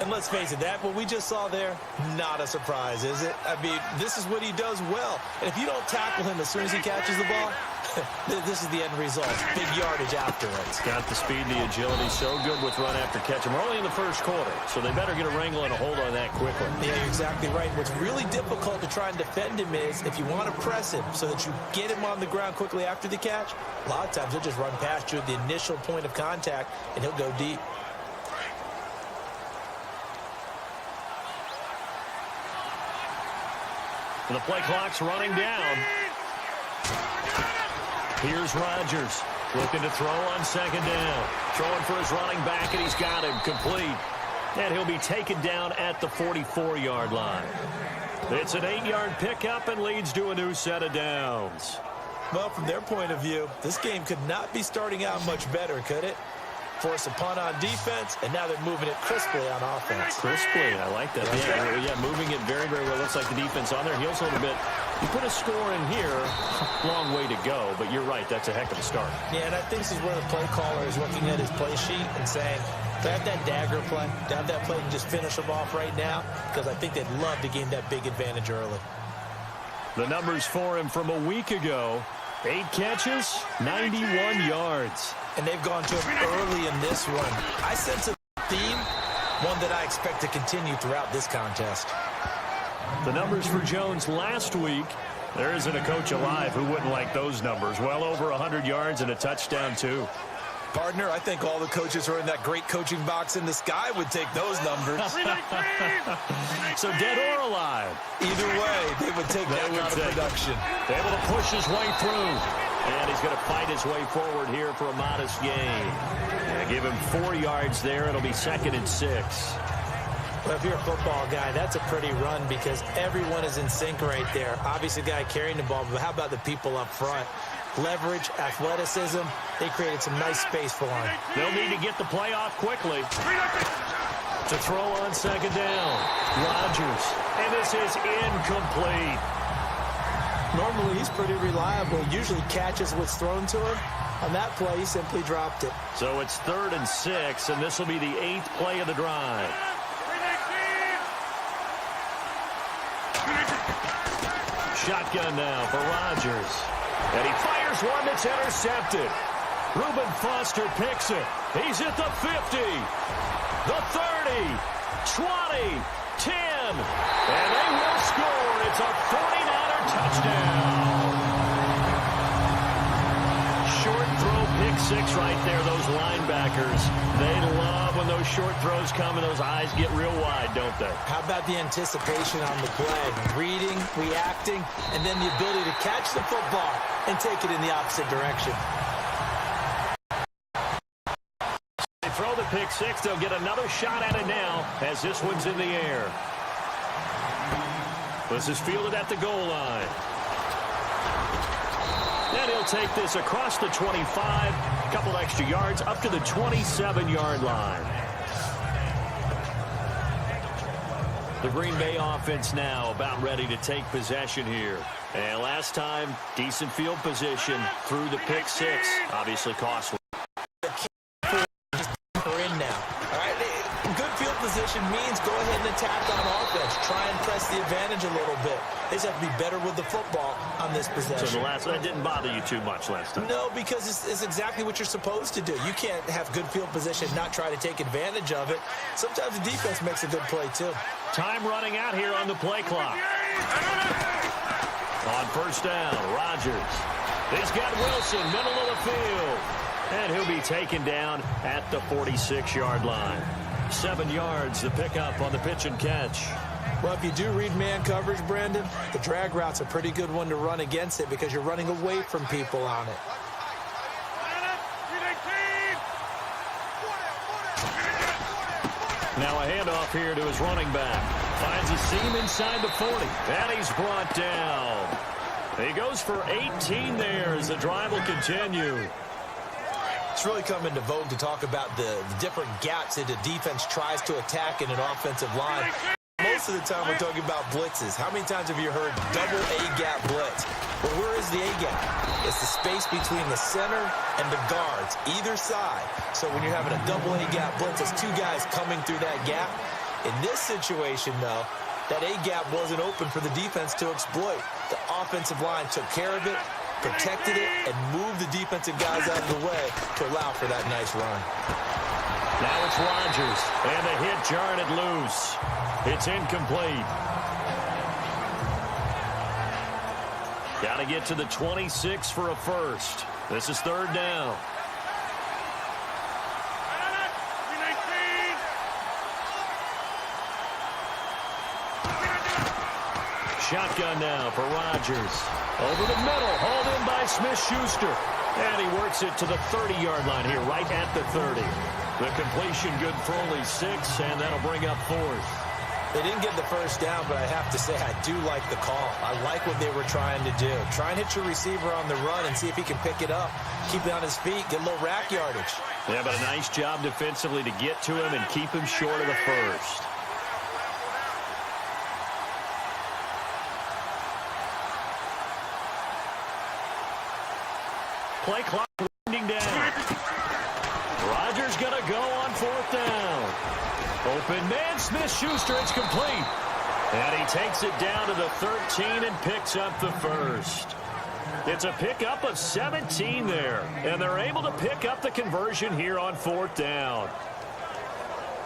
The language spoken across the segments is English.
And let's face it, what we just saw there, not a surprise, is it? I mean, this is what he does well. And if you don't tackle him as soon as he catches the ball, this is the end result. Big yardage afterwards. Got the speed, the agility, so good with run after catch. And we're only in the first quarter, so they better get a wrangle and a hold on that quickly. Yeah, you're exactly right. What's really difficult to try and defend him is if you want to press him so that you get him on the ground quickly after the catch, a lot of times he'll just run past you at the initial point of contact, and he'll go deep. The play clock's running down. Here's Rodgers looking to throw on second down. Throwing for his running back, and he's got him complete. And he'll be taken down at the 44-yard line. It's an 8-yard pickup and leads to a new set of downs. Well, from their point of view, this game could not be starting out much better, could it? Force a punt on defense, and now they're moving it crisply on offense. Crisply, I like that. Yeah, moving it very, very well. Looks like the defense on their heels a little bit. You put a score in here, long way to go, but you're right, that's a heck of a start. Yeah, and I think this is where the play caller is looking at his play sheet and saying, to have that dagger play, to have that play and just finish them off right now, because I think they'd love to gain that big advantage early. The numbers for him from a week ago, 8 catches, 91 yards. And they've gone to him early in this one. I sense a theme, one that I expect to continue throughout this contest. The numbers for Jones last week, there isn't a coach alive who wouldn't like those numbers. Well over 100 yards and a touchdown, too. Partner, I think all the coaches who are in that great coaching box in the sky would take those numbers. So dead or alive? Either way, they would take that kind of production. Able to push his way through. And he's going to fight his way forward here for a modest gain. Yeah, give him 4 yards there. It'll be 2nd and 6. Well, if you're a football guy, that's a pretty run because everyone is in sync right there. Obviously, the guy carrying the ball, but how about the people up front? Leverage, athleticism, they created some nice space for him. They'll need to get the play off quickly. To throw on second down. Rodgers. And this is incomplete. Normally, he's pretty reliable. He usually catches what's thrown to him. On that play, he simply dropped it. So it's 3rd and 6, and this will be the 8th play of the drive. Shotgun now for Rodgers. And he fires one that's intercepted. Reuben Foster picks it. He's at the 50, the 30, 20, 10. And they will score. It's a 49er touchdown. Short throw, pick 6 right there. Those linebackers, they love when those short throws come and those eyes get real wide, don't they? How about the anticipation on the play? Reading, reacting, and then the ability to catch the football and take it in the opposite direction. They throw the pick 6. They'll get another shot at it now as this one's in the air. This is fielded at the goal line. And he'll take this across the 25, a couple extra yards, up to the 27-yard line. The Green Bay offense now about ready to take possession here. And last time, decent field position through the pick 6, obviously costly. We're in now. All right, good field position means go ahead and attack on offense. Try and press the advantage a little bit. They just have to be better with the football on this possession. So that didn't bother you too much last time? No, because it's exactly what you're supposed to do. You can't have good field position, not try to take advantage of it. Sometimes the defense makes a good play, too. Time running out here on the play clock. On first down, Rodgers. He's got Wilson, middle of the field. And he'll be taken down at the 46-yard line. 7 yards, the pickup on the pitch and catch. Well, if you do read man coverage, Brandon, the drag route's a pretty good one to run against it because you're running away from people on it. Now a handoff here to his running back. Finds a seam inside the 40. And he's brought down. He goes for 18 there as the drive will continue. It's really come into vogue to talk about the different gaps that the defense tries to attack in an offensive line. Most of the time we're talking about blitzes. How many times have you heard double A-gap blitz? Well, where is the A-gap? It's the space between the center and the guards, either side. So when you're having a double A-gap blitz, it's 2 guys coming through that gap. In this situation, though, that A-gap wasn't open for the defense to exploit. The offensive line took care of it, protected it, and moved the defensive guys out of the way to allow for that nice run. Now it's Rodgers, and the hit jarred it loose. It's incomplete. Got to get to the 26 for a first. This is third down. Shotgun now for Rodgers. Over the middle, hauled in by Smith-Schuster. And he works it to the 30-yard line here, right at the 30. The completion good for only 6, and that'll bring up fourth. They didn't get the first down, but I have to say I do like the call. I like what they were trying to do. Try and hit your receiver on the run and see if he can pick it up. Keep it on his feet, get a little rack yardage. Yeah, but a nice job defensively to get to him and keep him short of the first. Play clock winding down. Rodgers going to go on fourth down. Open man, Smith-Schuster, it's complete. And he takes it down to the 13 and picks up the first. It's a pickup of 17 there. And they're able to pick up the conversion here on fourth down.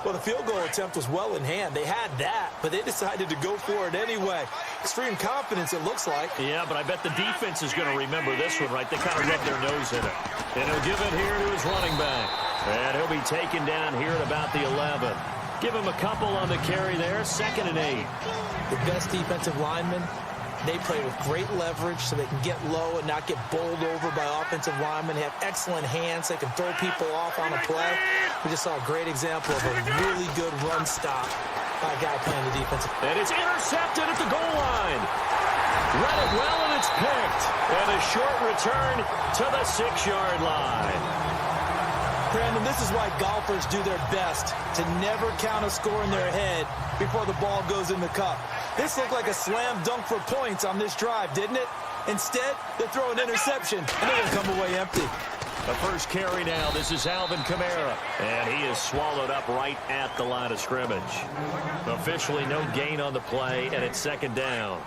Well, the field goal attempt was well in hand. They had that, but they decided to go for it anyway. Extreme confidence, it looks like. Yeah, but I bet the defense is going to remember this one, right? They kind of rubbed their nose in it. And he'll give it here to his running back. And he'll be taken down here at about the 11. Give him a couple on the carry there, 2nd and 8. The best defensive linemen, they play with great leverage so they can get low and not get bowled over by offensive linemen. They have excellent hands. They can throw people off on a play. We just saw a great example of a really good run stop by a guy playing the defensive. And it's intercepted at the goal line. Read it well, and it's picked. And a short return to the 6-yard line. Brandon, this is why golfers do their best to never count a score in their head before the ball goes in the cup. This looked like a slam dunk for points on this drive, didn't it? Instead, they throw an interception, and they're going to come away empty. The first carry now. This is Alvin Kamara. And he is swallowed up right at the line of scrimmage. Officially no gain on the play, and it's 2nd down.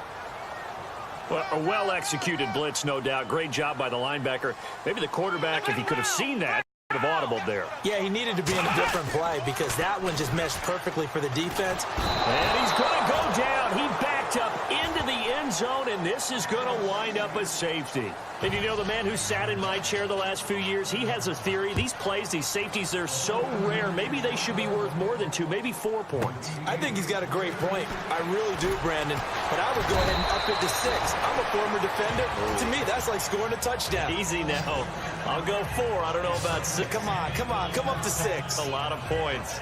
Well, a well-executed blitz, no doubt. Great job by the linebacker. Maybe the quarterback, if he could have seen that, would have audibled there. Yeah, he needed to be in a different play because that one just meshed perfectly for the defense. And he's going to go down. He backed up into the end zone, and this is going to wind up a safety. And you know, the man who sat in my chair the last few years, he has a theory. These plays, these safeties, they're so rare. Maybe they should be worth more than 2, maybe 4 points. I think he's got a great point. I really do, Brandon. But I would go ahead and up it to 6. I'm a former defender. To me, that's like scoring a touchdown. Easy now. I'll go 4. I don't know about 6. Come on. Come up to 6. A lot of points.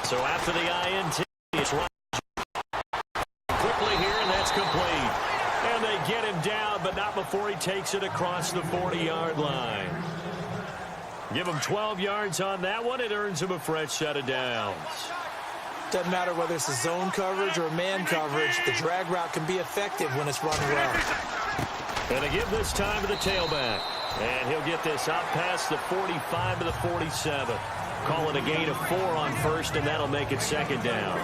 So after the INT, it's Rodgers quickly here, and that's complete. And they get him down, but not before he takes it across the 40-yard line. Give him 12 yards on that one. It earns him a fresh set of downs. Doesn't matter whether it's a zone coverage or man coverage. The drag route can be effective when it's run well. And they give this time to the tailback. And he'll get this out past the 45 to the 47. Call it a gain of 4 on first, and that'll make it 2nd down.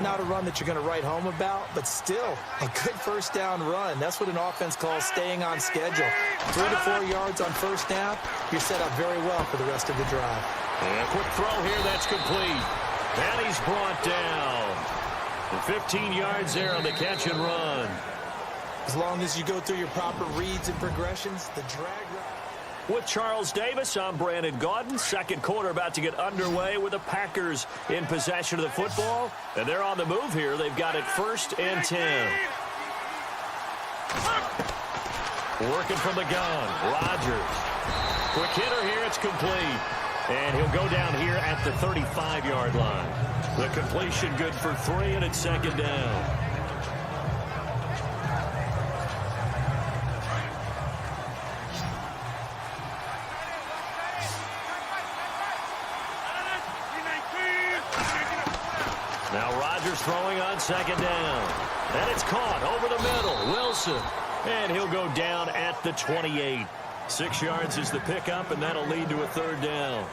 Not a run that you're going to write home about, but still a good first down run. That's what an offense calls staying on schedule. 3 to 4 yards on first down, you're set up very well for the rest of the drive. And a quick throw here, that's complete. And he's brought down. And 15 yards there on the catch and run. As long as you go through your proper reads and progressions, the drag route. With Charles Davis, I'm Brandon Gaudin. Second quarter about to get underway with the Packers in possession of the football. And they're on the move here. They've got it 1st and 10. Working from the gun. Rodgers. Quick hitter here. It's complete. And he'll go down here at the 35-yard line. The completion good for 3, and it's 2nd down. Now Rodgers throwing on 2nd down. And it's It's caught over the middle. Wilson. And he'll go down at the 28. 6 yards is the pickup, and that'll lead to a third down.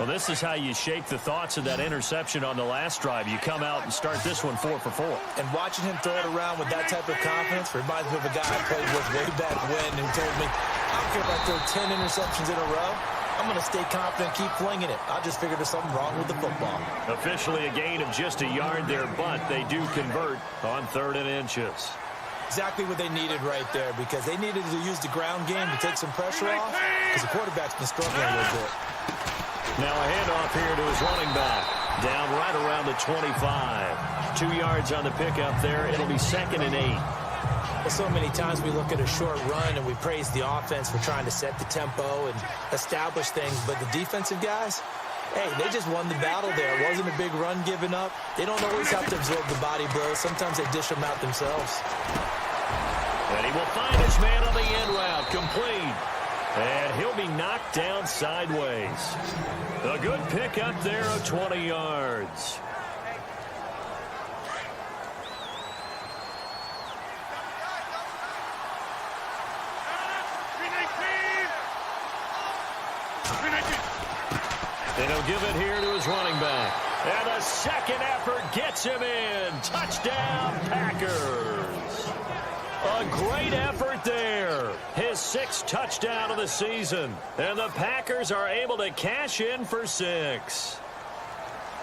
Well, this is how you shake the thoughts of that interception on the last drive. You come out and start this one 4 for 4. And watching him throw it around with that type of confidence reminds me of a guy I played with way back when who told me, I don't care if I throw 10 interceptions in a row. I'm going to stay confident, keep flinging it. I just figured there's something wrong with the football. Officially a gain of just a yard there, but they do convert on 3rd and inches. Exactly what they needed right there, because they needed to use the ground game to take some pressure off, because the quarterback's been struggling a little bit. Now a handoff here to his running back. Down right around the 25. 2 yards on the pickup there. It'll be 2nd and 8. Well, so many times we look at a short run and we praise the offense for trying to set the tempo and establish things, but the defensive guys, hey, they just won the battle there. It wasn't a big run given up. They don't always have to absorb the body blows. Sometimes they dish them out themselves. And he will find his man on the end route. Complete. And he'll be knocked down sideways. A good pickup there of 20 yards. And he'll give it here to his running back. And the second effort gets him in. Touchdown, Packers. A great effort there. His 6th touchdown of the season. And the Packers are able to cash in for 6.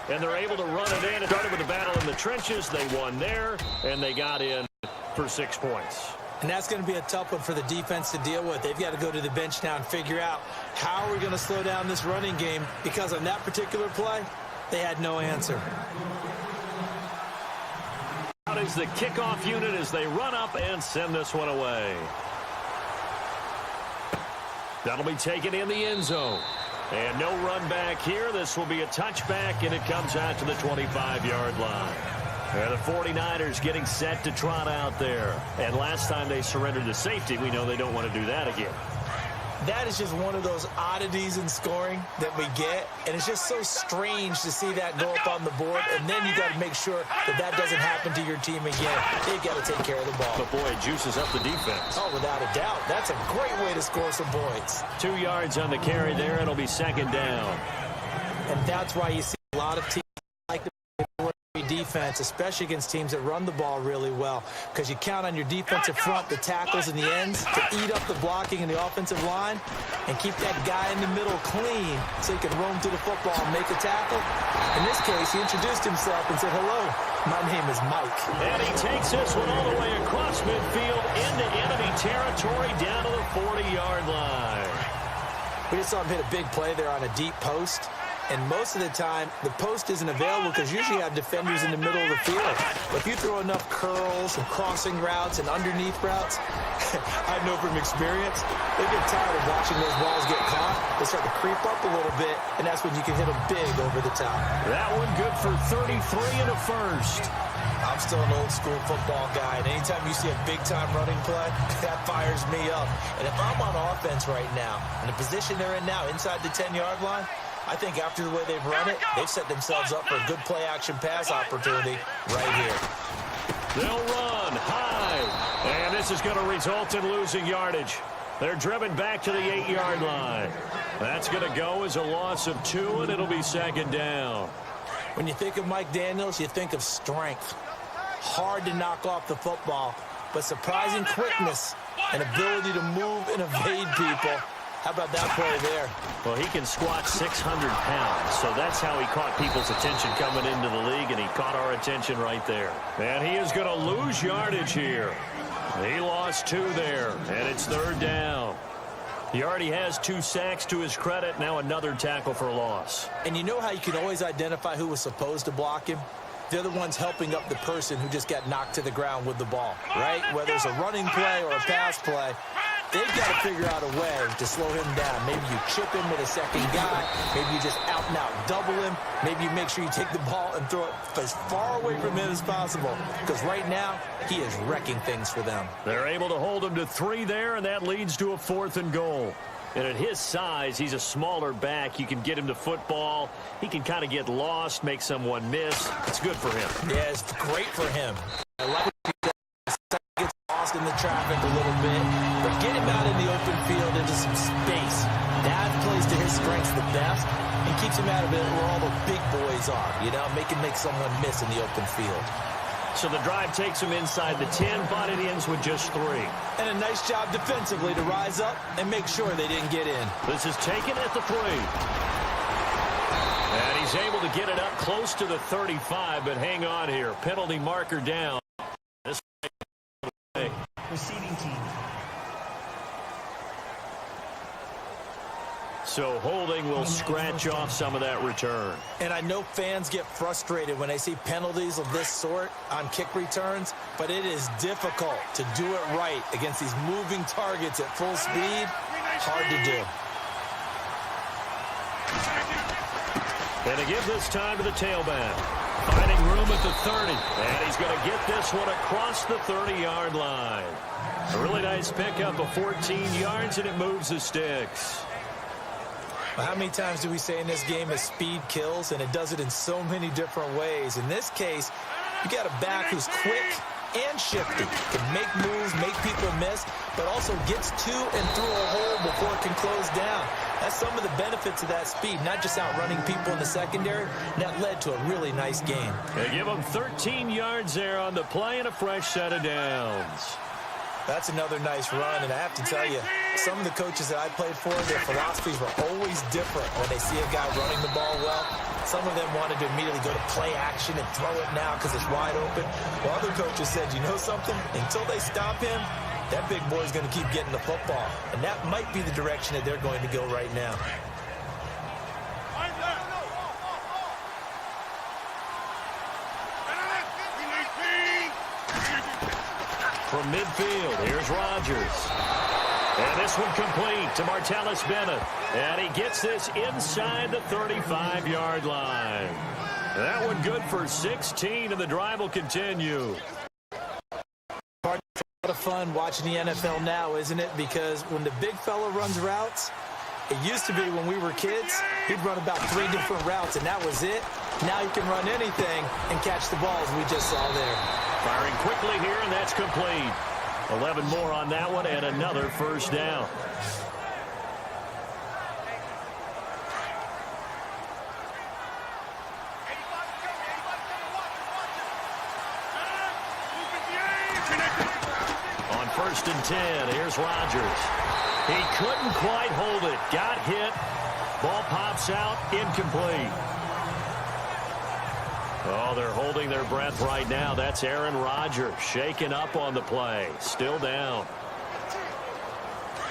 And they're able to run it in. It started with a battle in the trenches. They won there, and they got in for 6 points. And that's going to be a tough one for the defense to deal with. They've got to go to the bench now and figure out how are we going to slow down this running game, because on that particular play, they had no answer. Out is the kickoff unit as they run up and send this one away. That'll be taken in the end zone. And no run back here. This will be a touchback, and it comes out to the 25-yard line. And the 49ers getting set to trot out there. And last time they surrendered to safety, we know they don't want to do that again. That is just one of those oddities in scoring that we get, and it's just so strange to see that go up on the board, and then you got to make sure that that doesn't happen to your team again. They've got to take care of the ball. But, boy, it juices up the defense. Oh, without a doubt. That's a great way to score some points. 2 yards on the carry there. It'll be 2nd down. And that's why you see a lot of teams like to play defense, especially against teams that run the ball really well, because you count on your defensive front, the tackles and the ends, to eat up the blocking in the offensive line and keep that guy in the middle clean so he can roam through the football and make a tackle. In this case, he introduced himself and said, hello, my name is Mike. And he takes this one all the way across midfield into enemy territory down to the 40-yard line. We just saw him hit a big play there on a deep post. And most of the time, the post isn't available because usually you have defenders in the middle of the field. But if you throw enough curls and crossing routes and underneath routes, I know from experience, they get tired of watching those balls get caught. They start to creep up a little bit, and that's when you can hit them big over the top. That one good for 33 and a first. I'm still an old-school football guy, and anytime you see a big-time running play, that fires me up. And if I'm on offense right now, in the position they're in now, inside the 10-yard line, I think after the way they've run it, they've set themselves up for a good play-action pass opportunity right here. They'll run high, and this is going to result in losing yardage. They're driven back to the 8-yard line. That's going to go as a loss of 2, and it'll be 2nd down. When you think of Mike Daniels, you think of strength. Hard to knock off the football, but surprising quickness and ability to move and evade people. How about that play there? Well, he can squat 600 pounds, so that's how he caught people's attention coming into the league, and he caught our attention right there. And he is going to lose yardage here. He lost 2 there, and it's 3rd down. He already has 2 sacks to his credit, now another tackle for loss. And you know how you can always identify who was supposed to block him? They're the ones helping up the person who just got knocked to the ground with the ball, right? Whether it's a running play or a pass play, they've got to figure out a way to slow him down. Maybe you chip him with a second guy. Maybe you just out-and-out double him. Maybe you make sure you take the ball and throw it as far away from him as possible, because right now he is wrecking things for them. They're able to hold him to 3 there, and that leads to a 4th and goal. And at his size, he's a smaller back. You can get him to football. He can kind of get lost, make someone miss. It's good for him. Yeah, it's great for him. I like traffic a little bit, but get him out in the open field into some space. That plays to his strengths the best and keeps him out of it where all the big boys are, make someone miss in the open field. So the drive takes him inside the 10, but it ends with just 3. And a nice job defensively to rise up and make sure they didn't get in. This is taken at the 3. And he's able to get it up close to the 35, but hang on here. Penalty marker down. This receiving team. So holding will scratch off some of that return. And I know fans get frustrated when they see penalties of this sort on kick returns, but it is difficult to do it right against these moving targets at full speed. Hard to do. And to give this time to the tailback. Finding room at the 30. And he's going to get this one across the 30-yard line. A really nice pickup of 14 yards, and it moves the sticks. How many times do we say in this game that speed kills, and it does it in so many different ways? In this case, you got a back who's quick and shifty, can make moves, make people miss, but also gets to and through a hole before it can close down. That's some of the benefits of that speed, not just outrunning people in the secondary. And that led to a really nice game. They give him 13 yards there on the play and a fresh set of downs. That's another nice run, and I have to tell you, some of the coaches that I played for, their philosophies were always different when they see a guy running the ball well. Some of them wanted to immediately go to play action and throw it now because it's wide open. While other coaches said, you know something? Until they stop him, that big boy's going to keep getting the football. And that might be the direction that they're going to go right now. From midfield, here's Rodgers. And this one complete to Martellus Bennett. And he gets this inside the 35-yard line. That one good for 16, and the drive will continue. A lot of fun watching the NFL now, isn't it? Because when the big fella runs routes, it used to be when we were kids, he'd run about 3 different routes, and that was it. Now he can run anything and catch the balls we just saw there. Firing quickly here, and that's complete. 11 more on that one, and another first down. On 1st and 10, here's Rodgers. He couldn't quite hold it. Got hit. Ball pops out, incomplete. Oh, they're holding their breath right now. That's Aaron Rodgers shaken up on the play. Still down.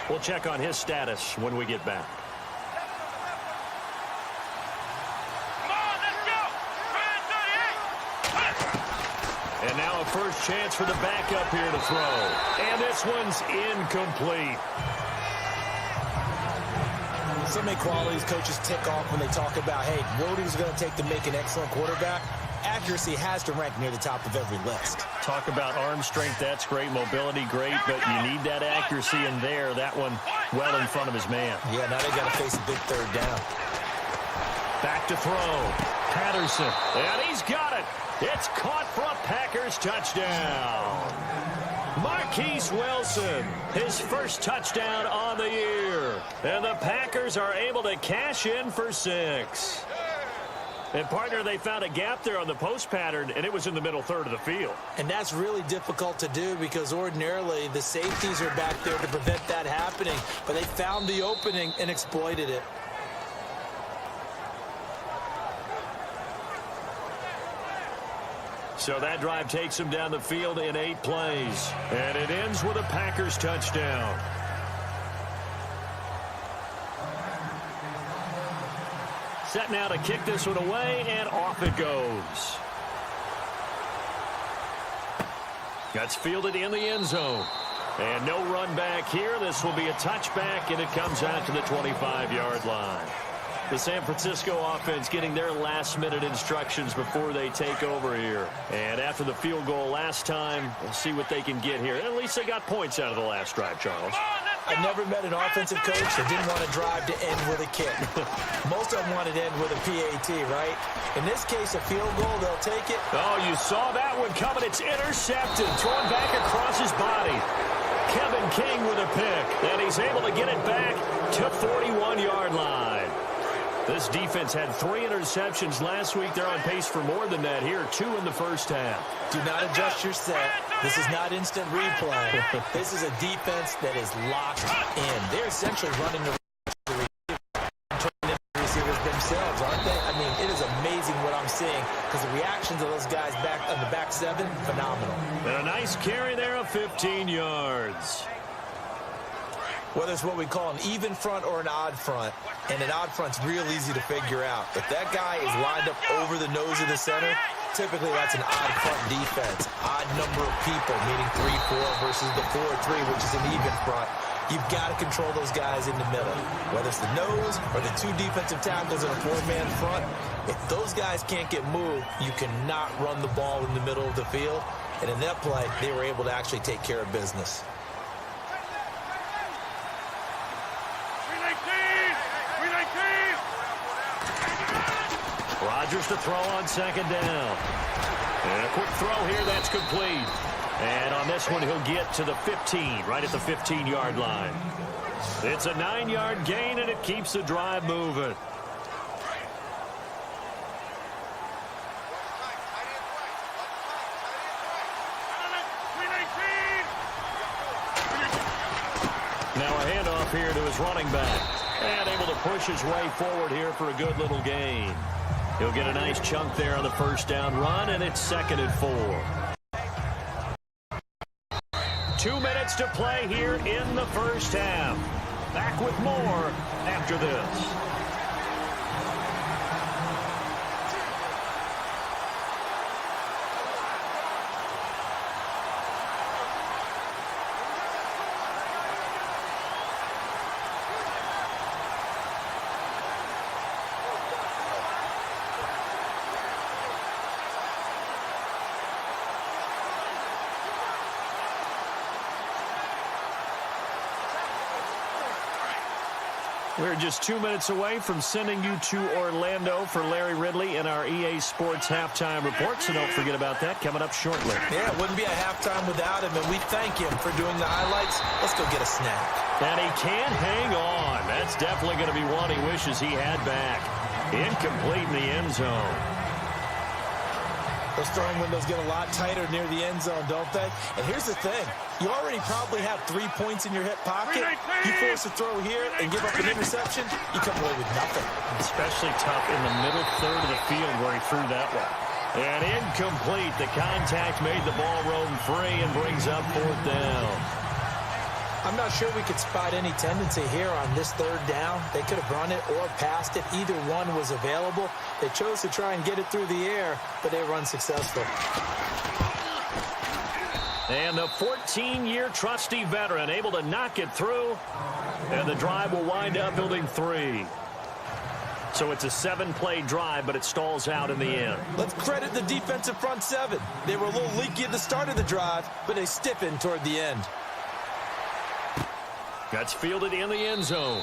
We'll check on his status when we get back. And now a first chance for the backup here to throw. And this one's incomplete. So many qualities coaches tick off when they talk about, hey, what is it going to take to make an excellent quarterback? Accuracy has to rank near the top of every list. Talk about arm strength, that's great. Mobility, great, but you need that accuracy in there. That one well in front of his man. Yeah, now they got to face a big 3rd down. Back to throw. Patterson, and he's got it. It's caught for a Packers touchdown. Marquise Wilson, his first touchdown on the year. And the Packers are able to cash in for 6. And, partner, they found a gap there on the post pattern, and it was in the middle 3rd of the field. And that's really difficult to do because ordinarily the safeties are back there to prevent that happening. But they found the opening and exploited it. So that drive takes them down the field in 8 plays. And it ends with a Packers touchdown. Set now to kick this one away, and off it goes. That's fielded in the end zone. And no run back here. This will be a touchback, and it comes out to the 25-yard line. The San Francisco offense getting their last-minute instructions before they take over here. And after the field goal last time, we'll see what they can get here. At least they got points out of the last drive, Charles. I never met an offensive coach that didn't want to drive to end with a kick. Most of them wanted to end with a PAT, right? In this case, a field goal, they'll take it. Oh, you saw that one coming. It's intercepted, thrown back across his body. Kevin King with a pick, and he's able to get it back to 41-yard line. This defense had 3 interceptions last week. They're on pace for more than that here, 2 in the first half. Do not adjust your set. This is not instant replay. This is a defense that is locked in. They're essentially running the receivers themselves, aren't they? I mean, it is amazing what I'm seeing because the reactions of those guys back on the back 7, phenomenal. And a nice carry there of 15 yards. Whether it's what we call an even front or an odd front, and an odd front's real easy to figure out. If that guy is lined up over the nose of the center, typically that's an odd front defense. Odd number of people, meaning 3-4 versus the 4-3, which is an even front. You've got to control those guys in the middle. Whether it's the nose or the 2 defensive tackles in a 4-man front, if those guys can't get moved, you cannot run the ball in the middle of the field. And in that play, they were able to actually take care of business. Rodgers to throw on second down. And a quick throw here, that's complete. And on this one, he'll get to the 15, right at the 15-yard line. It's a 9-yard gain, and it keeps the drive moving. Now a handoff here to his running back. And able to push his way forward here for a good little gain. He'll get a nice chunk there on the first down run, and it's 2nd and 4. 2 minutes to play here in the first half. Back with more after this. We're just 2 minutes away from sending you to Orlando for Larry Ridley and our EA Sports Halftime Report, so don't forget about that coming up shortly. Yeah, it wouldn't be a halftime without him, and we thank him for doing the highlights. Let's go get a snack. And he can't hang on. That's definitely going to be one he wishes he had back. Incomplete in the end zone. Those throwing windows get a lot tighter near the end zone, don't they? And here's the thing. You already probably have 3 points in your hip pocket. You force a throw here and give up an interception, you come away with nothing. Especially tough in the middle third of the field where he threw that one. And incomplete. The contact made the ball roam free and brings up 4th down. I'm not sure we could spot any tendency here on this 3rd down. They could have run it or passed it. Either one was available. They chose to try and get it through the air, but they were unsuccessful. And the 14-year trusty veteran able to knock it through. And the drive will wind up building 3. So it's a 7-play drive, but it stalls out in the end. Let's credit the defensive front 7. They were a little leaky at the start of the drive, but they stiffened toward the end. That's fielded in the end zone.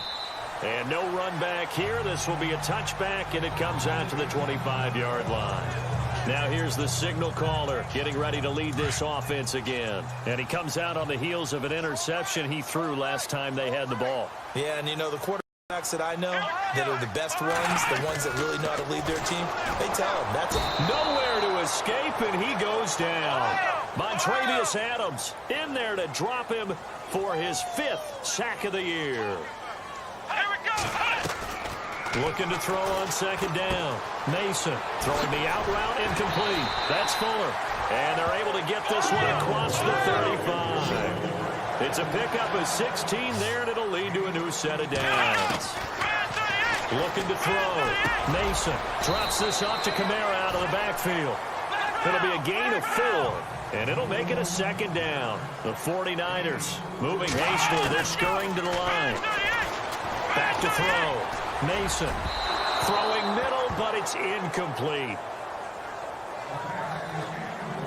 And no run back here. This will be a touchback, and it comes out to the 25-yard line. Now here's the signal caller getting ready to lead this offense again. And he comes out on the heels of an interception he threw last time they had the ball. Yeah, and you know, the quarterbacks that I know that are the best ones, the ones that really know how to lead their team, they tell them that's it. Nowhere to escape, and he goes down. Montravius Adams in there to drop him for his 5th sack of the year. Looking to throw on second down. Mason throwing the out route incomplete. That's Fuller. And they're able to get this one across the 35. It's a pickup of 16 there, and it'll lead to a new set of downs. Looking to throw. Mason drops this off to Kamara out of the backfield. It'll be a gain of 4. And it'll make it a 2nd down. The 49ers moving hastily. They're scurrying to the line. Back to throw. Mason throwing middle, but it's incomplete.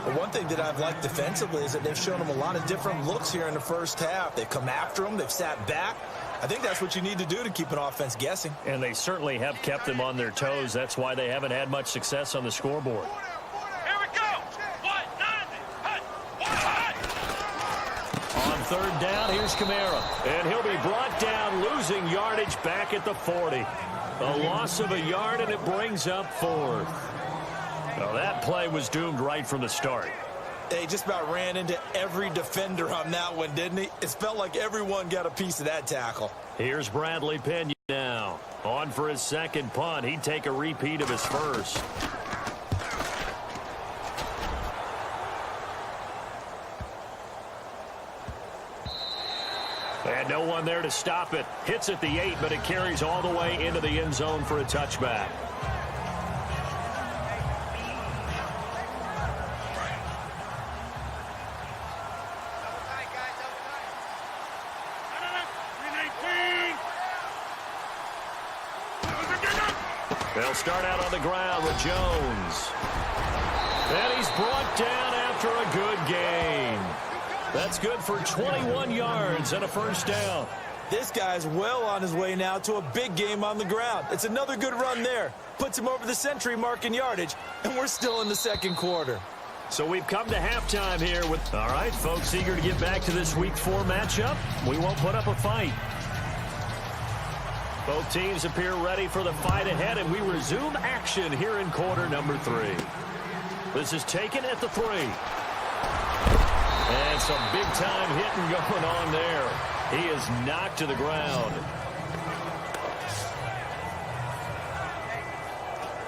Well, one thing that I've liked defensively is that they've shown them a lot of different looks here in the first half. They've come after them. They've sat back. I think that's what you need to do to keep an offense guessing. And they certainly have kept them on their toes. That's why they haven't had much success on the scoreboard. On third down. Here's Kamara. And he'll be brought down, losing yardage back at the 40. A loss of a yard, and it brings up fourth. Well, that play was doomed right from the start. He just about ran into every defender on that one, didn't he? It felt like everyone got a piece of that tackle. Here's Bradley Pena now. On for his second punt. He'd take a repeat of his first. And no one there to stop it. Hits at the 8, but it carries all the way into the end zone for a touchback. They'll start out on the ground with Jones. And he's brought down after a good gain. That's good for 21 yards and a first down. This guy's well on his way now to a big game on the ground. It's another good run there. Puts him over the century mark in yardage, and we're still in the second quarter. So we've come to halftime here with, all right, folks, eager to get back to this Week 4 matchup. We won't put up a fight. Both teams appear ready for the fight ahead, and we resume action here in quarter number 3. This is taken at the 3. And some big-time hitting going on there. He is knocked to the ground.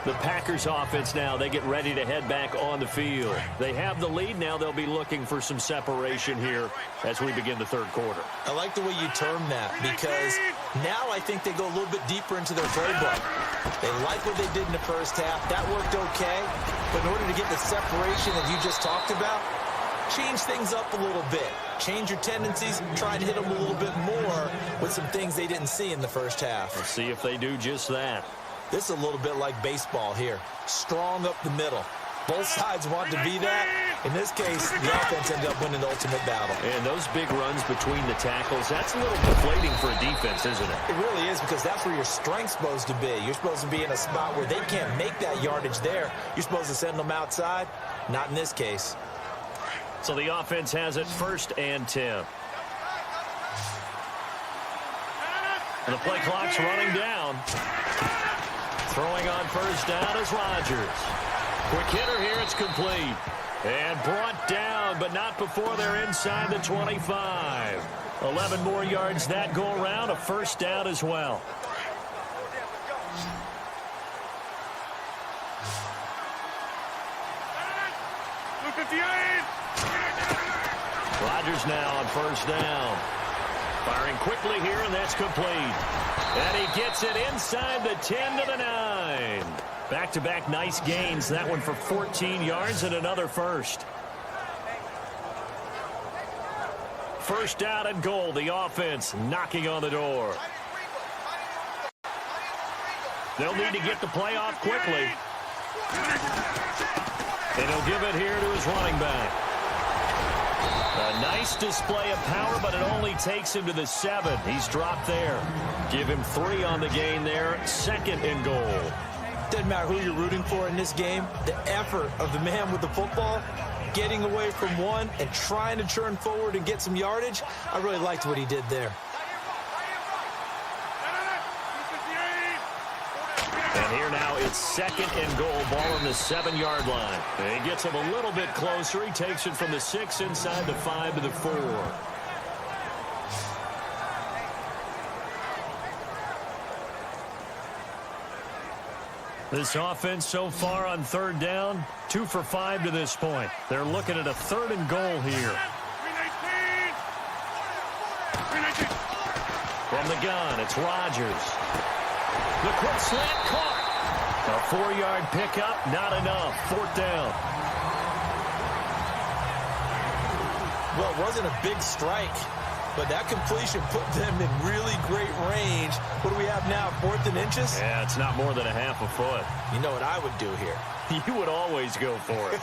The Packers offense now, they get ready to head back on the field. They have the lead. Now they'll be looking for some separation here as we begin the third quarter. I like the way you term that, because now I think they go a little bit deeper into their playbook. They like what they did in the first half. That worked okay. But in order to get the separation that you just talked about, change things up a little bit. Change your tendencies. Try to hit them a little bit more with some things they didn't see in the first half. Let's see if they do just that. This is a little bit like baseball here. Strong up the middle. Both sides want to be that. In this case, the offense ended up winning the ultimate battle. And those big runs between the tackles, that's a little deflating for a defense, isn't it? It really is, because that's where your strength's supposed to be. You're supposed to be in a spot where they can't make that yardage there. You're supposed to send them outside. Not in this case. So the offense has it 1st and 10. And the play clock's running down. Throwing on first down is Rodgers. Quick hitter here, it's complete. And brought down, but not before they're inside the 25. 11 more yards that go around, a first down as well. Rodgers now on first down. Firing quickly here, and that's complete. And he gets it inside the 10 to the 9. Back-to-back nice gains. That one for 14 yards and another first. First down and goal. The offense knocking on the door. They'll need to get the play off quickly. And he'll give it here to his running back. A nice display of power, but it only takes him to the 7. He's dropped there. Give him 3 on the gain there. 2nd and goal. Doesn't matter who you're rooting for in this game. The effort of the man with the football, getting away from one and trying to turn forward and get some yardage, I really liked what he did there. And here now it's 2nd and goal, ball on the 7-yard line. And he gets him a little bit closer. He takes it from the 6 inside the 5 to the 4. This offense so far on 3rd down, 2 for 5 to this point. They're looking at a 3rd and goal here. From the gun, it's Rodgers. The quick slant caught. A 4-yard pickup, not enough. 4th down. Well, it wasn't a big strike, but that completion put them in really great range. What do we have now, 4th and inches? Yeah, it's not more than a half a foot. You know what I would do here? You would always go for it.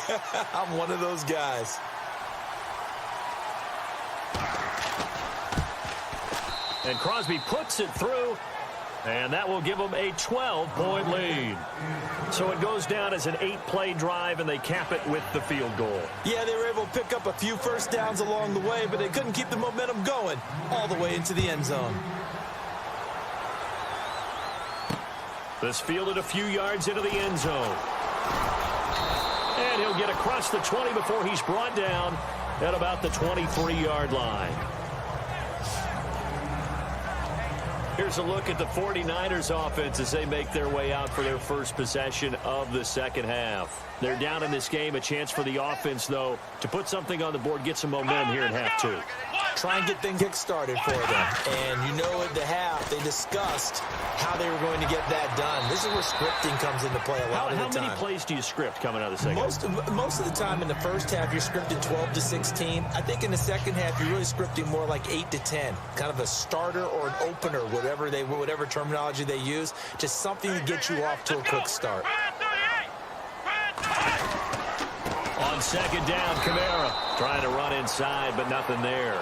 I'm one of those guys. And Crosby puts it through. And that will give them a 12-point lead. So it goes down as an 8-play drive, and they cap it with the field goal. Yeah, they were able to pick up a few first downs along the way, but they couldn't keep the momentum going all the way into the end zone. This fielded a few yards into the end zone. And he'll get across the 20 before he's brought down at about the 23-yard line. Here's a look at the 49ers offense as they make their way out for their first possession of the second half. They're down in this game. A chance for the offense, though, to put something on the board, get some momentum here in half two. Try and get things kick-started for them. And you know at the half, they discussed how they were going to get that done. This is where scripting comes into play a lot of the time. How many plays do you script coming out of the second half? Most of the time in the first half, you're scripting 12 to 16. I think in the second half, you're really scripting more like 8 to 10. Kind of a starter or an opener, whatever terminology they use. Just something to get you off to a quick start. On second down, Kamara trying to run inside, but nothing there.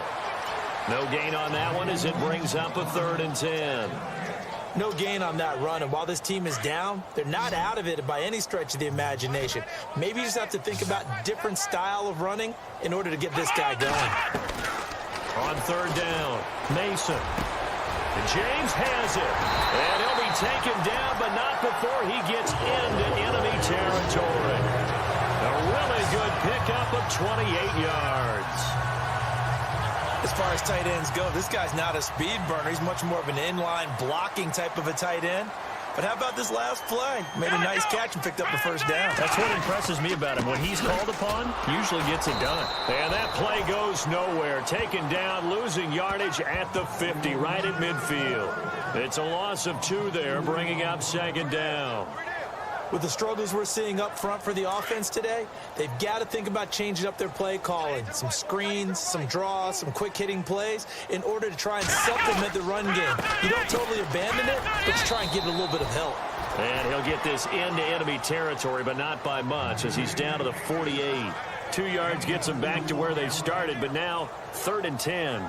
No gain on that one as it brings up a 3rd and 10. No gain on that run, and while this team is down, they're not out of it by any stretch of the imagination. Maybe you just have to think about different style of running in order to get this guy going. On 3rd down, Mason. And James has it. And he'll be taken down, but not before he gets into enemy territory. A really good pickup of 28 yards. As far as tight ends go, this guy's not a speed burner. He's much more of an inline blocking type of a tight end. But how about this last play? Made a nice catch and picked up the first down. That's what impresses me about him. When he's called upon, usually gets it done. And that play goes nowhere. Taken down, losing yardage at the 50, right at midfield. It's a loss of 2 there, bringing up 2nd down. With the struggles we're seeing up front for the offense today, they've got to think about changing up their play calling. Some screens, some draws, some quick-hitting plays in order to try and supplement the run game. You don't totally abandon it, but you try and give it a little bit of help. And he'll get this into enemy territory, but not by much as he's down to the 48. 2 yards gets him back to where they started, but now 3rd and 10.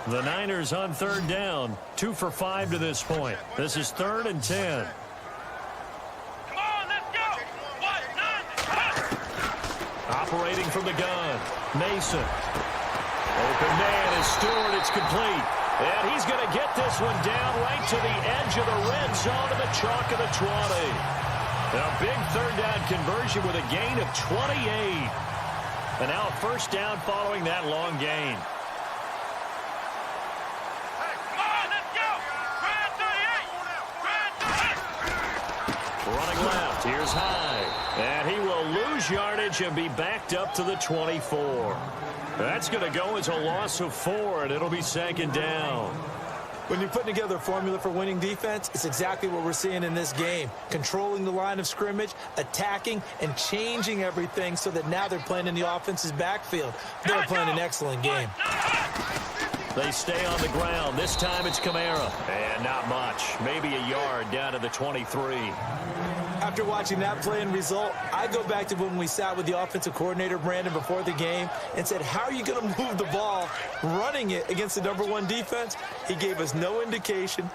The Niners on 3rd down, 2 for 5 to this point. This is 3rd and 10. Operating from the gun, Mason. Open man is Stewart. It's complete. And he's going to get this one down right to the edge of the red zone to the chalk of the 20. A big 3rd down conversion with a gain of 28. And now a 1st down following that long gain. Running left, here's Hyde. And he will lose yardage and be backed up to the 24. That's going to go as a loss of 4, and it'll be 2nd down. When you're putting together a formula for winning defense, it's exactly what we're seeing in this game. Controlling the line of scrimmage, attacking, and changing everything so that now they're playing in the offense's backfield. They're playing an excellent game. They stay on the ground. This time it's Kamara. And not much. Maybe a yard down to the 23. After watching that play and result, I go back to when we sat with the offensive coordinator, Brandon, before the game and said, how are you going to move the ball running it against the #1 defense? He gave us no indication.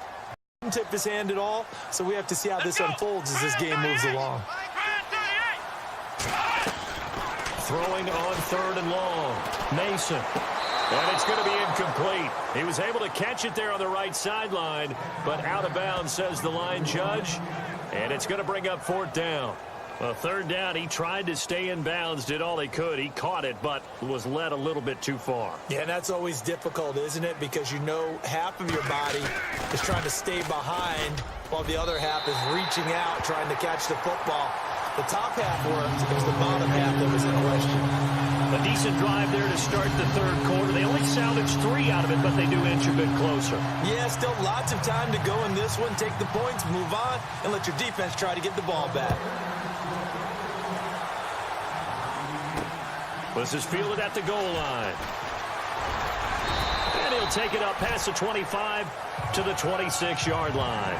Didn't tip his hand at all, so we have to see how this unfolds as this game moves along. Throwing on 3rd and long. Mason. And it's going to be incomplete. He was able to catch it there on the right sideline, but out of bounds, says the line judge. And it's going to bring up 4th down. Well, 3rd down, he tried to stay in bounds, did all he could. He caught it, but was led a little bit too far. Yeah, and that's always difficult, isn't it? Because you know half of your body is trying to stay behind while the other half is reaching out, trying to catch the football. The top half worked. It was the bottom half that was in question. A decent drive there to start the 3rd quarter. They only salvaged 3 out of it, but they do inch a bit closer. Yeah, still lots of time to go in this one. Take the points, move on, and let your defense try to get the ball back. This is fielded at the goal line. And he'll take it up past the 25 to the 26-yard line.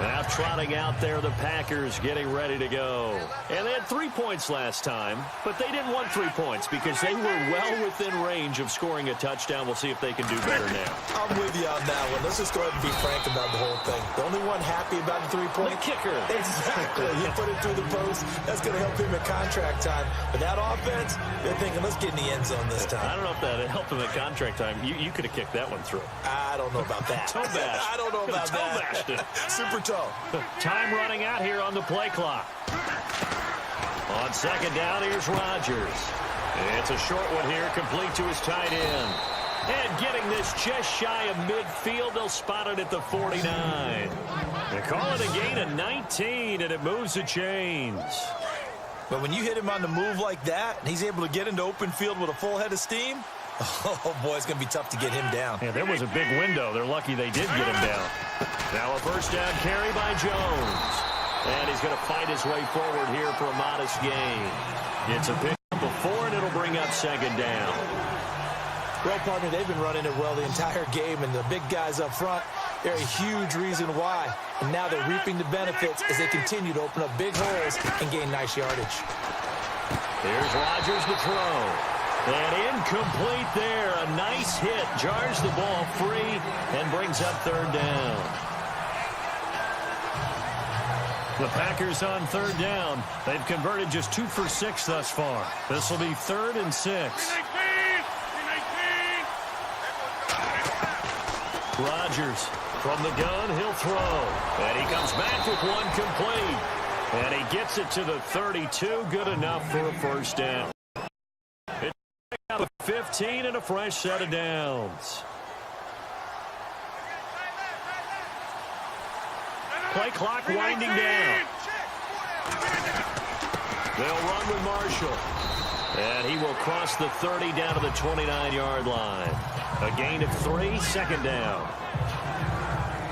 Now trotting out there, the Packers getting ready to go. And they had 3 points last time, but they didn't want 3 points because they were well within range of scoring a touchdown. We'll see if they can do better now. I'm with you on that one. Let's just go ahead and be frank about the whole thing. The only one happy about the 3-point? The kicker. Exactly. He put it through the post. That's going to help him at contract time. But that offense, they're thinking, let's get in the end zone this time. I don't know if that helped him at contract time. You could have kicked that one through. I don't know about that. Toe bash. I don't know about that. Bashed it. Super toe. Time running out here on the play clock. On second down, here's Rodgers. It's a short one here, complete to his tight end. And getting this just shy of midfield, they'll spot it at the 49. They call it a gain of 19, and it moves the chains. But when you hit him on the move like that, and he's able to get into open field with a full head of steam, oh, boy, it's going to be tough to get him down. Yeah, there was a big window. They're lucky they did get him down. Now a first down carry by Jones. And he's going to fight his way forward here for a modest gain. It's a pick up of 4, and it'll bring up second down. Well, partner, they've been running it well the entire game, and the big guys up front, they're a huge reason why. And now they're reaping the benefits as they continue to open up big holes and gain nice yardage. Here's Rodgers to throw. And incomplete there. A nice hit. Jars the ball free and brings up third down. The Packers on third down. They've converted just 2 for 6 thus far. This will be 3rd and 6. Rodgers from the gun. He'll throw. And he comes back with one complete. And he gets it to the 32. Good enough for a first down. It's a 15 and a fresh set of downs. Play clock winding down. They'll run with Marshall. And he will cross the 30 down to the 29-yard line. A gain of 3, second down.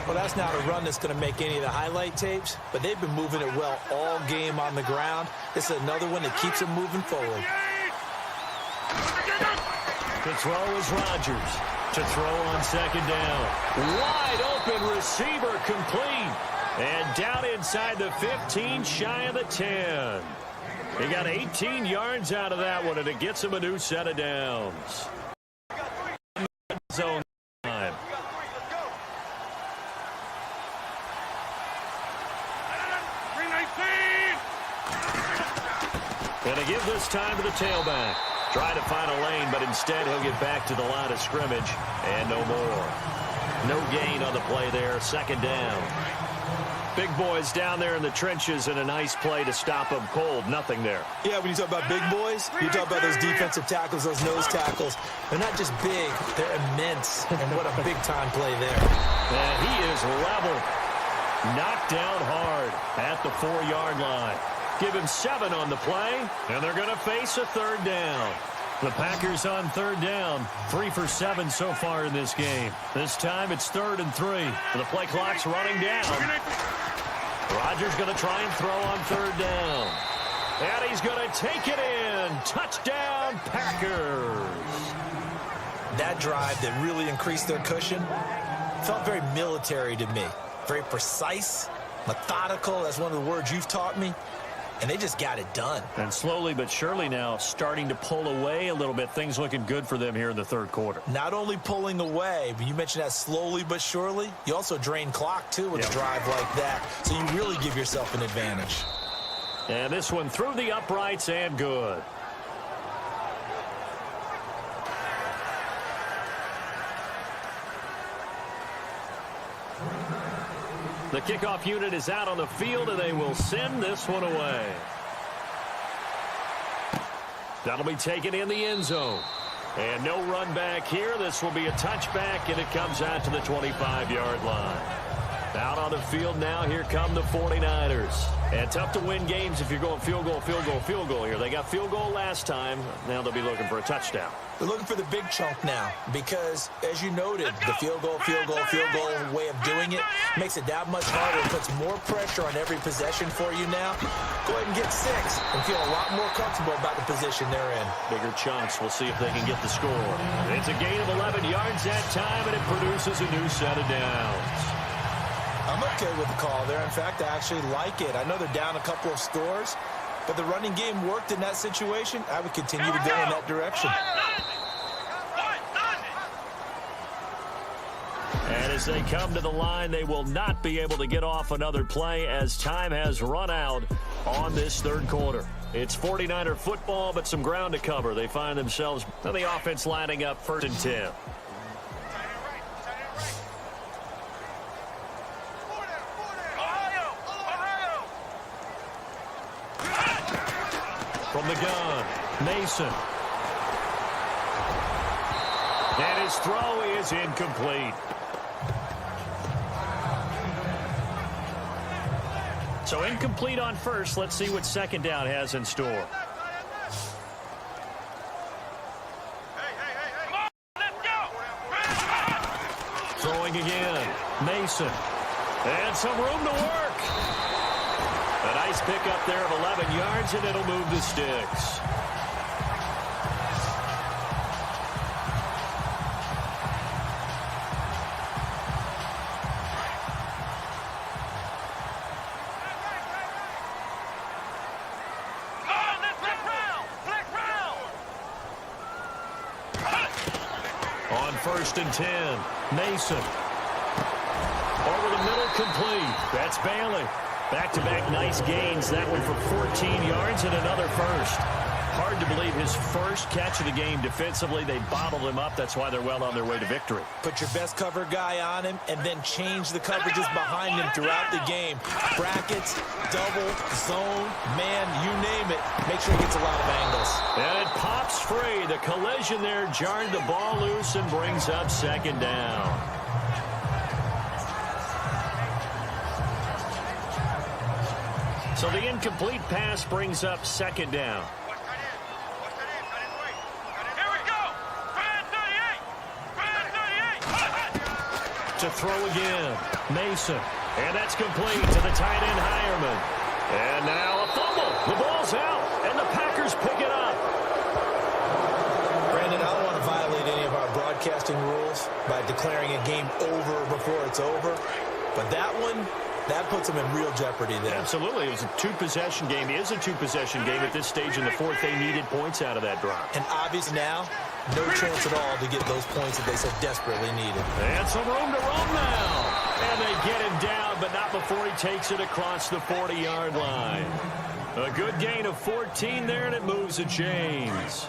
Well, that's not a run that's going to make any of the highlight tapes, but they've been moving it well all game on the ground. This is another one that keeps them moving forward. To throw is Rodgers. To throw on second down. Wide open receiver complete. And down inside the 15, shy of the 10. He got 18 yards out of that one, and it gets him a new set of downs. Zone time. Gonna give this time to the tailback. Try to find a lane, but instead he'll get back to the line of scrimmage, and no more. No gain on the play there, second down. Big boys down there in the trenches, and a nice play to stop them cold. Nothing there. Yeah, when you talk about big boys, you talk about those defensive tackles, those nose tackles. They're not just big, they're immense. And what a big-time play there. And he is level. Knocked down hard at the 4-yard line. Give him 7 on the play, and they're going to face a third down. The Packers on third down, 3 for 7 so far in this game. This time it's 3rd and 3. The play clock's running down. Rodgers going to try and throw on third down. And he's going to take it in. Touchdown, Packers. That drive that really increased their cushion felt very military to me. Very precise, methodical. That's one of the words you've taught me. And they just got it done. And slowly but surely now starting to pull away a little bit. Things looking good for them here in the third quarter. Not only pulling away, but you mentioned that slowly but surely. You also drain clock, too, with a drive like that. So you really give yourself an advantage. And this one through the uprights and good. The kickoff unit is out on the field, and they will send this one away. That'll be taken in the end zone. And no run back here. This will be a touchback, and it comes out to the 25-yard line. Out on the field now, here come the 49ers. And tough to win games if you're going field goal, field goal, field goal here. They got field goal last time. Now they'll be looking for a touchdown. They're looking for the big chunk now because, as you noted, the field goal way of doing it makes it that much harder. It puts more pressure on every possession for you now. Go ahead and get 6 and feel a lot more comfortable about the position they're in. Bigger chunks. We'll see if they can get the score. It's a gain of 11 yards that time, and it produces a new set of downs. I'm okay with the call there. In fact, I actually like it. I know they're down a couple of scores, but the running game worked in that situation. I would continue to go in that direction. And as they come to the line, they will not be able to get off another play as time has run out on this third quarter. It's 49er football, but some ground to cover. They find themselves on the offense lining up 1st and 10. From the gun, Mason. And his throw is incomplete. So incomplete on first. Let's see what second down has in store. Throwing again, Mason. And some room to work. A nice pickup there of 11 yards, and it'll move the sticks. On 1st and 10, Mason. Over the middle, complete. That's Bailey. Back-to-back nice gains. That one for 14 yards and another first. Hard to believe his first catch of the game defensively. They bottled him up. That's why they're well on their way to victory. Put your best cover guy on him and then change the coverages behind him throughout the game. Brackets, double, zone, man, you name it. Make sure he gets a lot of angles. And it pops free. The collision there jarred the ball loose and brings up second down. So the incomplete pass brings up second down. To throw again, Mason. And that's complete to the tight end, Hireman. And now a fumble. The ball's out, and the Packers pick it up. Brandon, I don't want to violate any of our broadcasting rules by declaring a game over before it's over. But that one, that puts them in real jeopardy there. Absolutely. It was a two-possession game. It is a two-possession game at this stage in the fourth. They needed points out of that drive. And obviously now, no chance at all to get those points that they so desperately needed. And some room to roam now. And they get him down, but not before he takes it across the 40-yard line. A good gain of 14 there, and it moves the chains.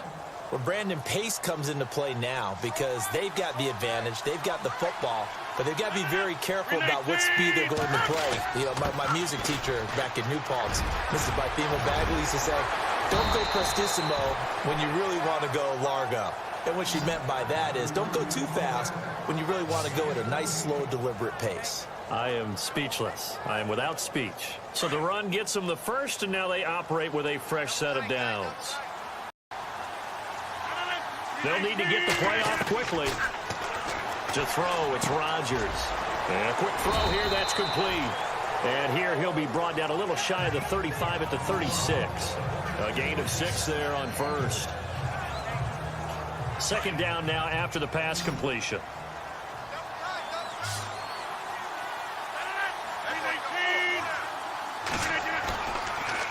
Well, Brandon, pace comes into play now because they've got the advantage. They've got the football, but they've got to be very careful about what speed they're going to play. You know, my music teacher back in New Paltz, Mrs. Bythema Bagley, used to say, don't go prestissimo when you really want to go largo. And what she meant by that is don't go too fast when you really want to go at a nice, slow, deliberate pace. I am speechless. I am without speech. So the run gets them the first, and now they operate with a fresh set of downs. They'll need to get the play off quickly. To throw, it's Rodgers. And a quick throw here, that's complete. And here he'll be brought down a little shy of the 35 at the 36. A gain of 6 there on first. Second down now after the pass completion.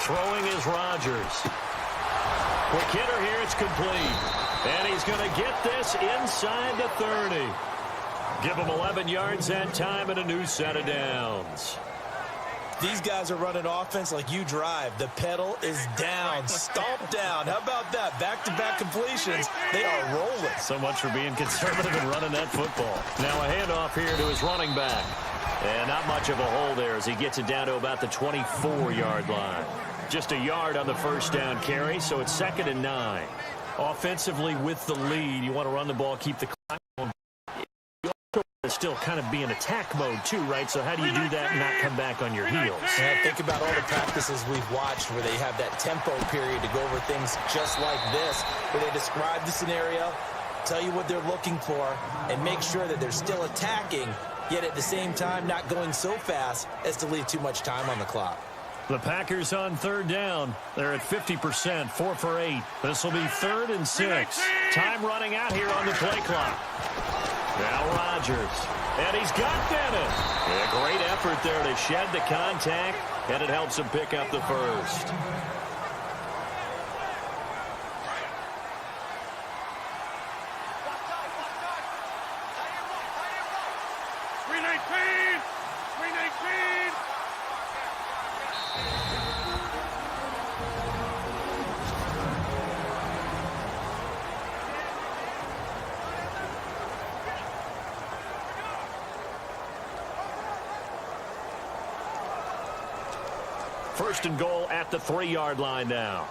Throwing is Rodgers. Quick hitter here, it's complete. And he's going to get this inside the 30. Give him 11 yards that time and a new set of downs. These guys are running offense like you drive. The pedal is down, stomp down. How about that? Back-to-back completions. They are rolling. So much for being conservative and running that football. Now a handoff here to his running back. And not much of a hole there as he gets it down to about the 24-yard line. Just a yard on the first down carry, so it's 2nd and 9. Offensively with the lead, you want to run the ball, keep the clock going. You also want to still kind of be in attack mode too, right? So how do you do that and not come back on your heels? Yeah, think about all the practices we've watched where they have that tempo period to go over things just like this, where they describe the scenario, tell you what they're looking for, and make sure that they're still attacking, yet at the same time not going so fast as to leave too much time on the clock. The Packers on third down. They're at 50%, 4 for 8. This will be 3rd and 6. Time running out here on the play clock. Now Rodgers. And he's got Bennett. A great effort there to shed the contact, and it helps him pick up the first. First and goal at the 3-yard line now.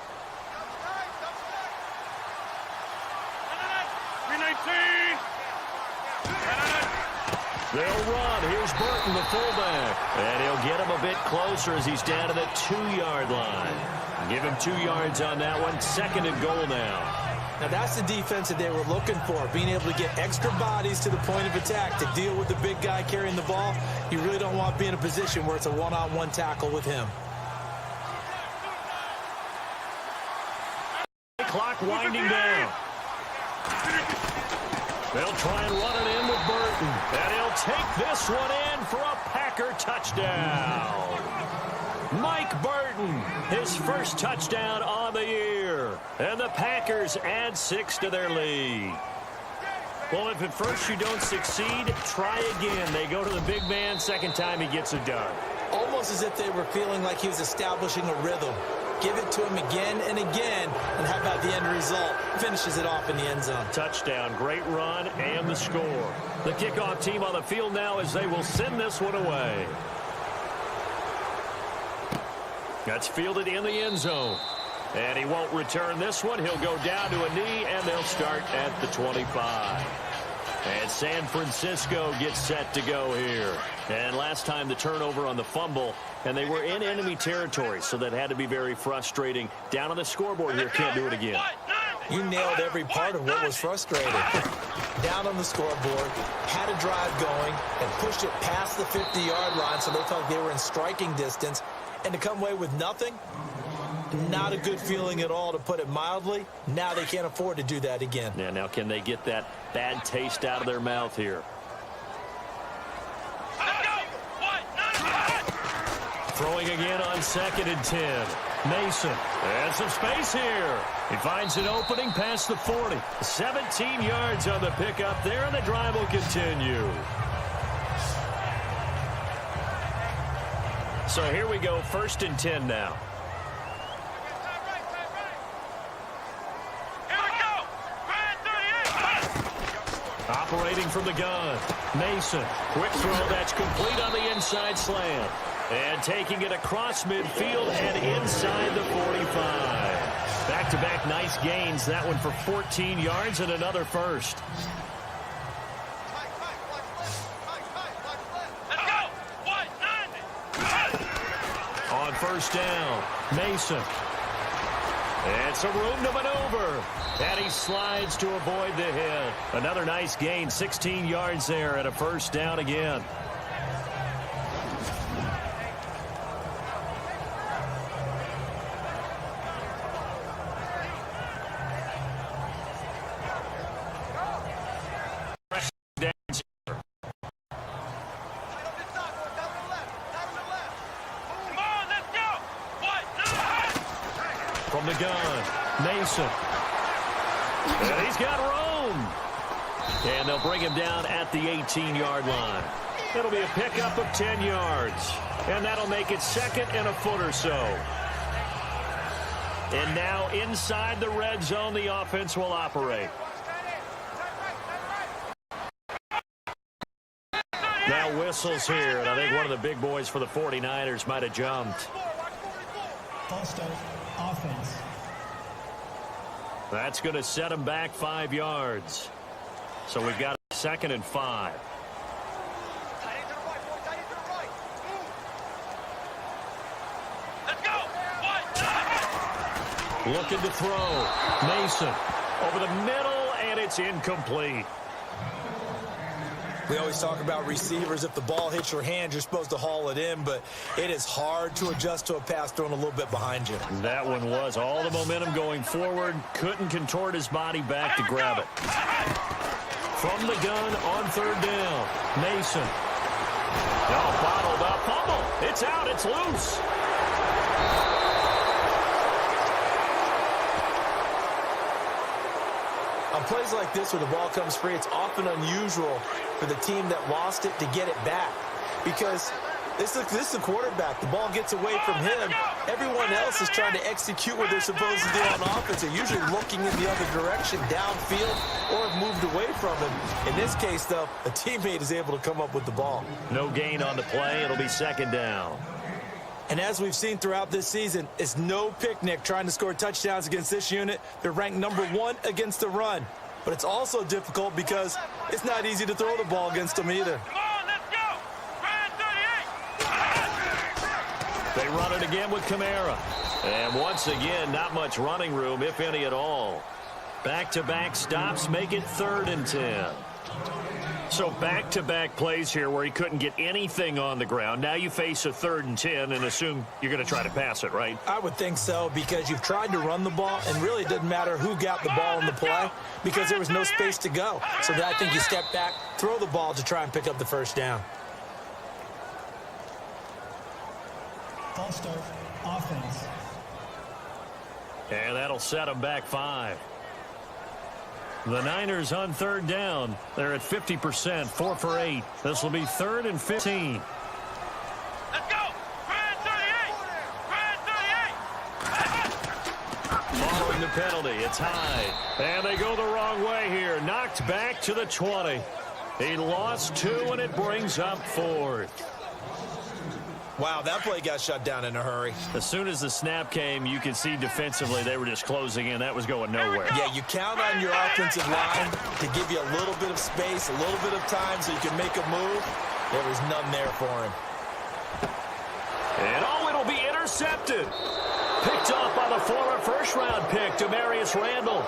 They'll run. Here's Burton, the fullback. And he'll get him a bit closer as he's down to the 2-yard line. Give him 2 yards on that one. Second and goal now. Now, that's the defense that they were looking for, being able to get extra bodies to the point of attack to deal with the big guy carrying the ball. You really don't want to be in a position where it's a one-on-one tackle with him. Clock winding down. They'll try and run it in with Burton. And he'll take this one in for a Packer touchdown. Mike Burton, his first touchdown on the year. And the Packers add 6 to their lead. Well, if at first you don't succeed, try again. They go to the big man. Second time he gets it done. Almost as if they were feeling like he was establishing a rhythm. Give it to him again and again, and how about the end result? Finishes it off in the end zone. Touchdown, great run, and the score. The kickoff team on the field now as they will send this one away. That's fielded in the end zone. And he won't return this one. He'll go down to a knee, and they'll start at the 25. And San Francisco gets set to go here. And last time the turnover on the fumble, and they were in enemy territory, so that had to be very frustrating. Down on the scoreboard here, can't do it again. You nailed every part of what was frustrating. Down on the scoreboard, had a drive going, and pushed it past the 50-yard line, so they felt they were in striking distance. And to come away with nothing, not a good feeling at all, to put it mildly. Now they can't afford to do that again. Yeah, now can they get that bad taste out of their mouth here? Throwing again on 2nd and 10. Mason has some space here. He finds an opening past the 40. 17 yards on the pickup there, and the drive will continue. So here we go, 1st and 10 now. Operating from the gun. Mason. Quick throw that's complete on the inside slant. And taking it across midfield and inside the 45. Back-to-back nice gains. That one for 14 yards and another first. On first down, Mason. It's a room to maneuver. And he slides to avoid the hit. Another nice gain, 16 yards there and a first down again. From the gun, Mason. And he's got room. And they'll bring him down at the 18-yard line. It'll be a pickup of 10 yards. And that'll make it 2nd and a foot or so. And now inside the red zone, the offense will operate. Now whistles here, and I think one of the big boys for the 49ers might have jumped. Offense. That's going to set him back 5 yards. So we've got a 2nd and 5. Looking to throw. Mason over the middle, and it's incomplete. We always talk about receivers. If the ball hits your hand, you're supposed to haul it in, but it is hard to adjust to a pass thrown a little bit behind you. That one was all the momentum going forward. Couldn't contort his body back to grab it. from the gun on third down. Mason. Oh, bottled up. Fumble. It's out. It's loose. On plays like this where the ball comes free, it's often unusual for the team that lost it to get it back. Because this is the quarterback. The ball gets away from him. Everyone else is trying to execute what they're supposed to do on offense. They're usually looking in the other direction, downfield, or have moved away from him. In this case, though, a teammate is able to come up with the ball. No gain on the play. It'll be second down. And as we've seen throughout this season, it's no picnic trying to score touchdowns against this unit. They're ranked number 1 against the run. But it's also difficult because it's not easy to throw the ball against them either. They run it again with Kamara. And once again, not much running room, if any at all. Back-to-back stops make it 3rd and 10. So back-to-back plays here where he couldn't get anything on the ground. Now you face a 3rd and 10 and assume you're going to try to pass it, right? I would think so, because you've tried to run the ball, and really it didn't matter who got the ball in the play because there was no space to go. So I think you step back, throw the ball to try and pick up the first down. False start, offense. And that'll set them back 5. The Niners on 3rd down. They're at 50%, 4 for 8. This will be 3rd and 15. Let's go! Brand 38! Brand 38! Following the penalty, it's high. And they go the wrong way here. Knocked back to the 20. He lost 2, and it brings up 4th. Wow, that play got shut down in a hurry. As soon as the snap came, you could see defensively they were just closing in. That was going nowhere. Yeah, you count on your offensive line to give you a little bit of space, a little bit of time so you can make a move. There was none there for him. And it'll be intercepted. Picked off by the former first-round pick, Demarius Randall.